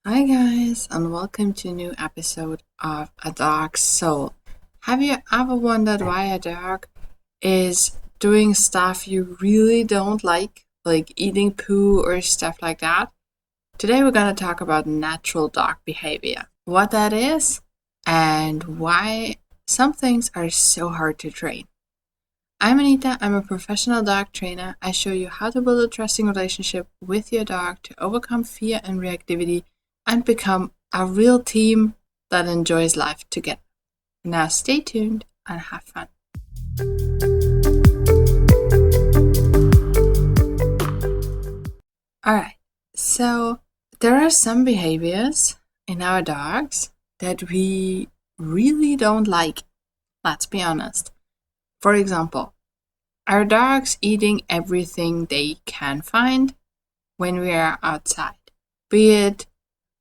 Hi guys, and welcome to a new episode of A Dog's Soul. Have you ever wondered why a dog is doing stuff you really don't like eating poo or stuff like that? Today we're going to talk about natural dog behavior, what that is, and why some things are so hard to train. I'm Anita, I'm a professional dog trainer. I show you how to build a trusting relationship with your dog to overcome fear and reactivity and become a real team that enjoys life together. Now stay tuned and have fun. Alright, so there are some behaviors in our dogs that we really don't like. Let's be honest. For example, our dogs eating everything they can find when we are outside, be it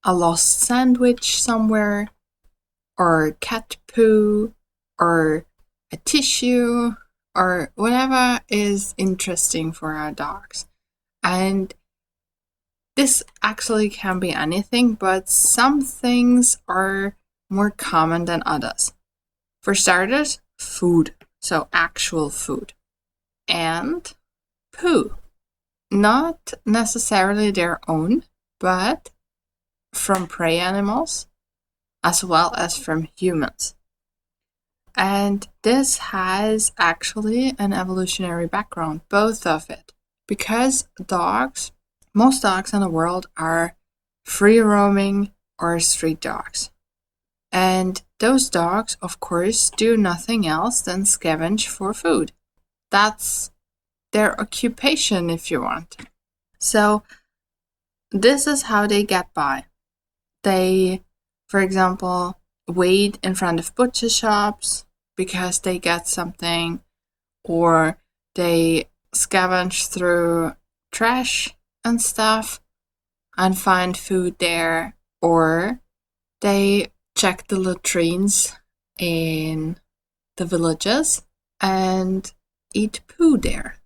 a lost sandwich somewhere, or cat poo, or a tissue, or whatever is interesting for our dogs. And this actually can be anything, but some things are more common than others. For starters, food, so actual food, and poo. Not necessarily their own, but from prey animals as well as from humans. And this has actually an evolutionary background, both of it, because most dogs in the world are free roaming or street dogs. And those dogs, of course, do nothing else than scavenge for food. That's their occupation, if you want. So this is how they get by. They, for example, wait in front of butcher shops because they get something, or they scavenge through trash and stuff and find food there, or they check the latrines in the villages and eat poo there.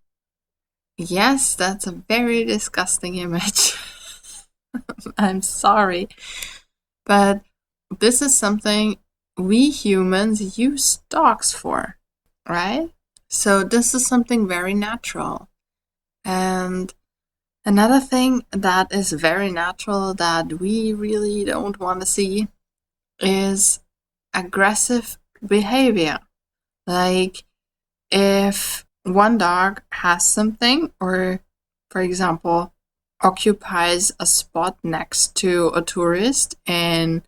Yes, that's a very disgusting image. I'm sorry. But this is something we humans use dogs for, right? So this is something very natural. And another thing that is very natural that we really don't want to see is aggressive behavior. Like if one dog has something, or for example, occupies a spot next to a tourist in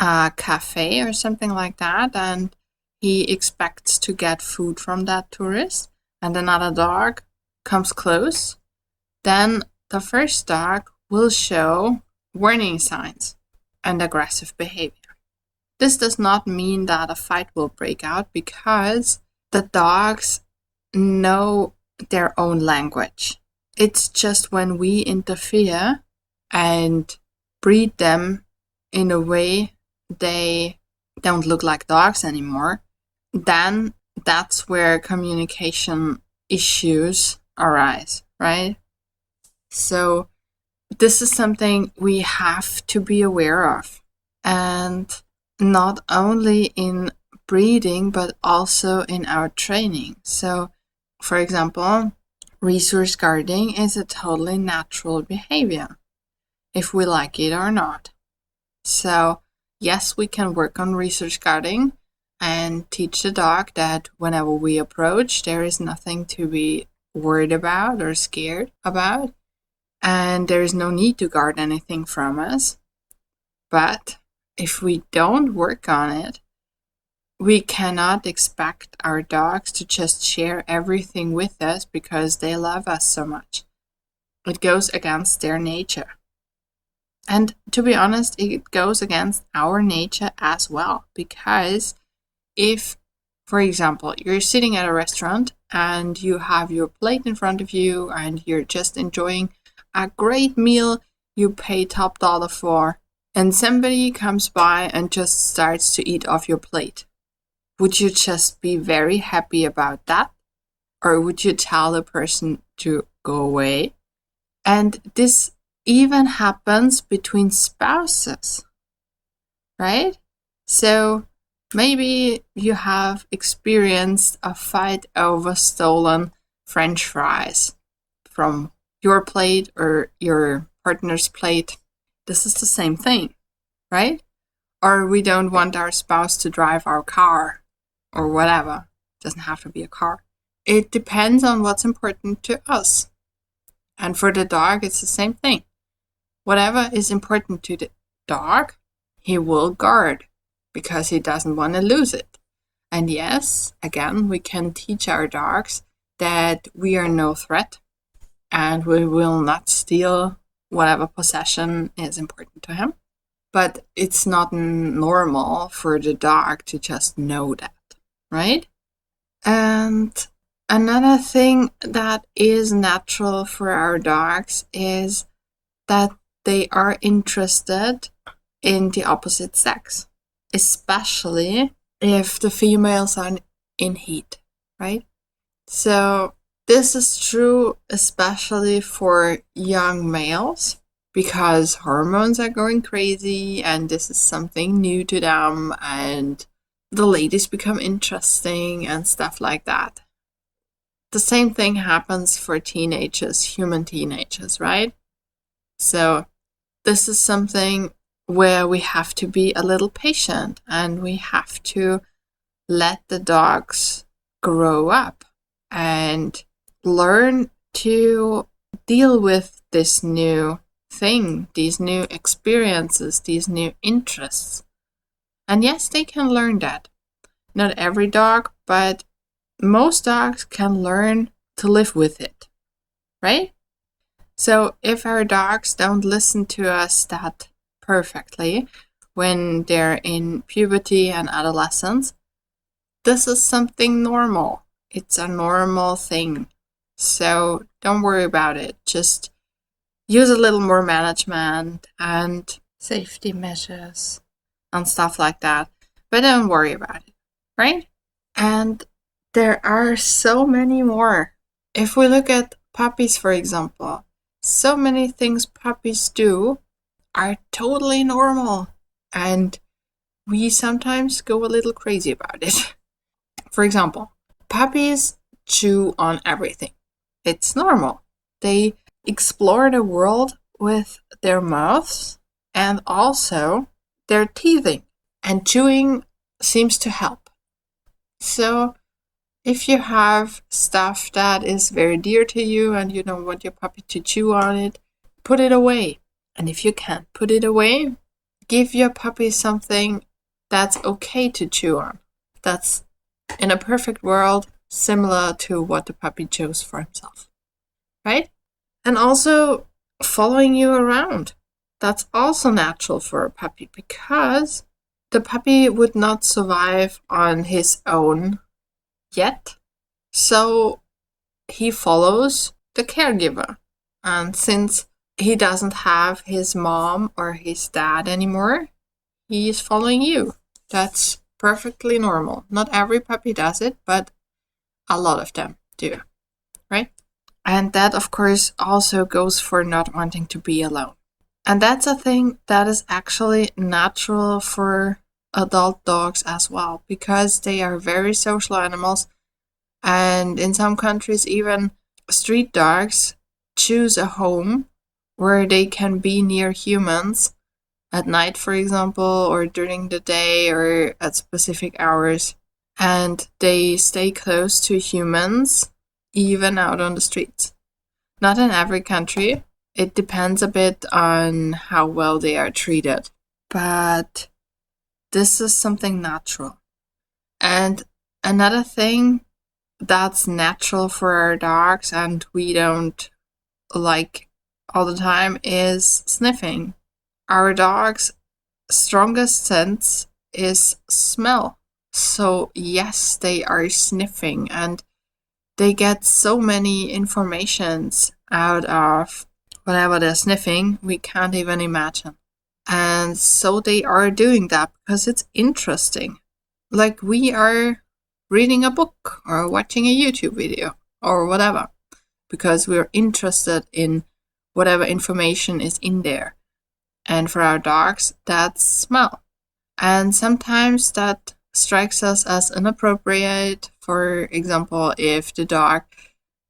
a cafe or something like that, and he expects to get food from that tourist, and another dog comes close, then the first dog will show warning signs and aggressive behavior. This does not mean that a fight will break out, because the dogs know their own language. It's just when we interfere and breed them in a way they don't look like dogs anymore, then that's where communication issues arise, right? So this is something we have to be aware of. And not only in breeding, but also in our training. So, for example, resource guarding is a totally natural behavior, if we like it or not. So, yes, we can work on resource guarding and teach the dog that whenever we approach, there is nothing to be worried about or scared about, and there is no need to guard anything from us. But if we don't work on it, we cannot expect our dogs to just share everything with us because they love us so much. It goes against their nature. And to be honest, it goes against our nature as well, because if, for example, you're sitting at a restaurant and you have your plate in front of you and you're just enjoying a great meal you pay top dollar for, and somebody comes by and just starts to eat off your plate, would you just be very happy about that? Or would you tell the person to go away? And this even happens between spouses, right? So maybe you have experienced a fight over stolen French fries from your plate or your partner's plate. This is the same thing, right? Or we don't want our spouse to drive our car or whatever. It doesn't have to be a car. It depends on what's important to us. And for the dog, it's the same thing. Whatever is important to the dog, he will guard because he doesn't want to lose it. And yes, again, we can teach our dogs that we are no threat and we will not steal whatever possession is important to him. But it's not normal for the dog to just know that, right? And another thing that is natural for our dogs is that they are interested in the opposite sex, especially if the females are in heat, right? So this is true especially for young males because hormones are going crazy and this is something new to them and the ladies become interesting and stuff like that. The same thing happens for teenagers, human teenagers, right? So this is something where we have to be a little patient and we have to let the dogs grow up and learn to deal with this new thing, these new experiences, these new interests. And yes, they can learn that. Not every dog, but most dogs can learn to live with it, right? So if our dogs don't listen to us that perfectly when they're in puberty and adolescence, this is something normal. It's a normal thing. So don't worry about it. Just use a little more management and safety measures and stuff like that. But don't worry about it, right? And there are so many more. If we look at puppies, for example, so many things puppies do are totally normal. And we sometimes go a little crazy about it. For example, puppies chew on everything. It's normal. They explore the world with their mouths and also their teething. And chewing seems to help. So if you have stuff that is very dear to you and you don't want your puppy to chew on it, put it away. And if you can't put it away, give your puppy something that's okay to chew on. That's, in a perfect world, similar to what the puppy chose for himself, right? And also following you around. That's also natural for a puppy because the puppy would not survive on his own yet. So he follows the caregiver. And since he doesn't have his mom or his dad anymore, he is following you. That's perfectly normal. Not every puppy does it, but a lot of them do, right? And that, of course, also goes for not wanting to be alone. And that's a thing that is actually natural for adult dogs as well, because they are very social animals. And in some countries, even street dogs choose a home where they can be near humans at night, for example, or during the day or at specific hours. And they stay close to humans, even out on the streets. Not in every country. It depends a bit on how well they are treated. But this is something natural. And another thing that's natural for our dogs and we don't like all the time is sniffing. Our dog's strongest sense is smell. So yes, they are sniffing and they get so many informations out of whatever they're sniffing, we can't even imagine. And so they are doing that because it's interesting. Like we are reading a book or watching a YouTube video or whatever, because we're interested in whatever information is in there. And for our dogs, that's smell. And sometimes that strikes us as inappropriate. For example, if the dog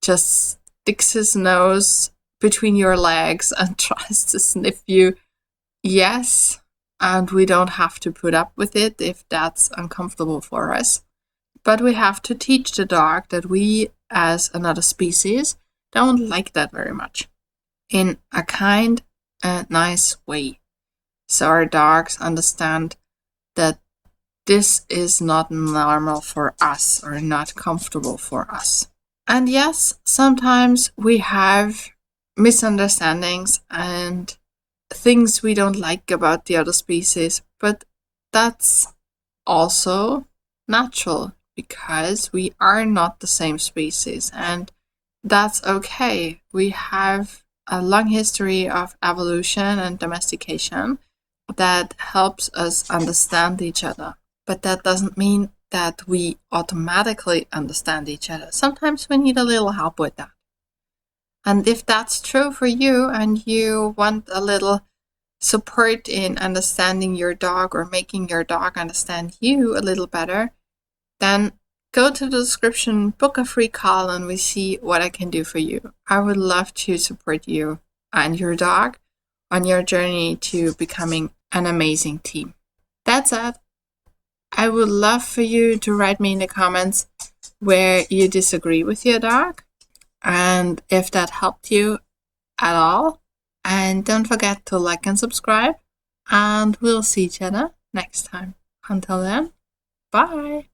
just sticks his nose between your legs and tries to sniff you, yes, and we don't have to put up with it if that's uncomfortable for us. But we have to teach the dog that we, as another species, don't like that very much, in a kind and nice way. So our dogs understand that this is not normal for us or not comfortable for us. And yes, sometimes we have misunderstandings and things we don't like about the other species, but that's also natural because we are not the same species, and that's okay. We have a long history of evolution and domestication that helps us understand each other, but that doesn't mean that we automatically understand each other. Sometimes we need a little help with that. And if that's true for you and you want a little support in understanding your dog or making your dog understand you a little better, then go to the description, book a free call, and we see what I can do for you. I would love to support you and your dog on your journey to becoming an amazing team. That's it. I would love for you to write me in the comments where you disagree with your dog and if that helped you at all. And don't forget to like and subscribe, and we'll see each other next time. Until then, bye.